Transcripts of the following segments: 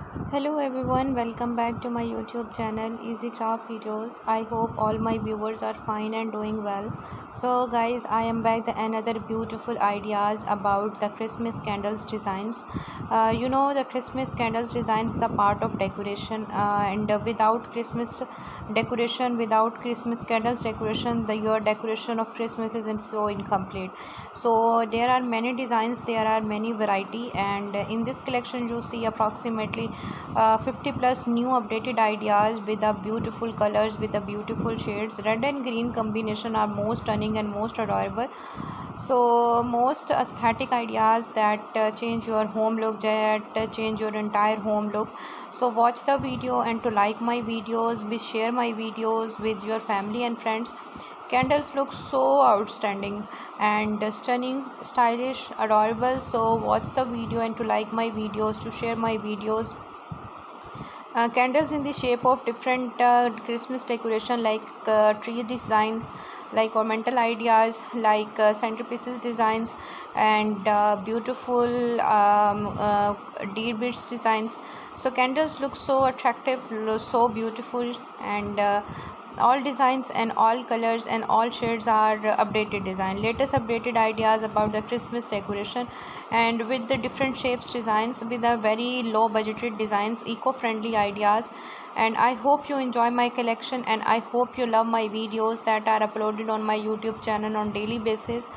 Hello everyone, welcome back to my YouTube channel Easy Craft Videos. I hope all my viewers are fine and doing well. So guys, I am back with another beautiful ideas about the Christmas candles designs. The Christmas candles designs is a part of decoration, and without Christmas decoration, without Christmas candles decoration, the your decoration of Christmas isn't so incomplete. So there are many designs, there are many variety, and in this collection you see approximately 50 plus new updated ideas with the beautiful colors, with the beautiful shades. Red and green combination are most stunning and most adorable. So most aesthetic ideas that change your home look, that change your entire home look. So watch the video, and to like my videos, we share my videos with your family and friends. Candles look so outstanding and stunning, stylish, adorable. So watch the video, and to like my videos, to share my videos. Candles in the shape of different Christmas decoration, like tree designs, like ornamental ideas, like centerpieces designs, and beautiful deed beads designs. So candles look so attractive, so beautiful, and all designs and all colors and all shades are updated design, latest updated ideas about the Christmas decoration, and with the different shapes designs, with a very low budgeted designs, eco-friendly ideas. And I hope you enjoy my collection, and I hope you love my videos that are uploaded on my YouTube channel on daily basis.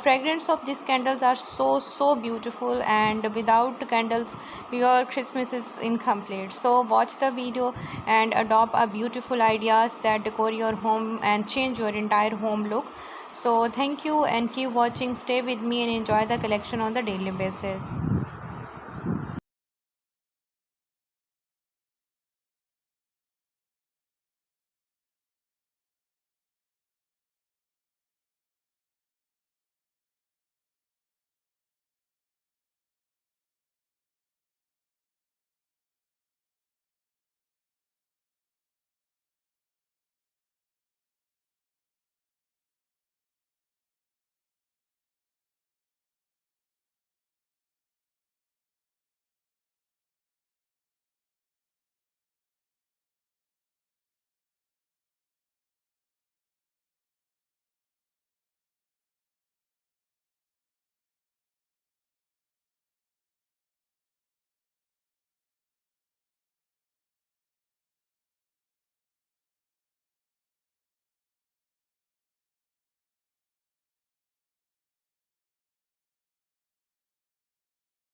Fragrance of these candles are so beautiful, and without candles your Christmas is incomplete. So watch the video and adopt a beautiful ideas that decor your home and change your entire home look. So thank you, and keep watching, stay with me, and enjoy the collection on the daily basis.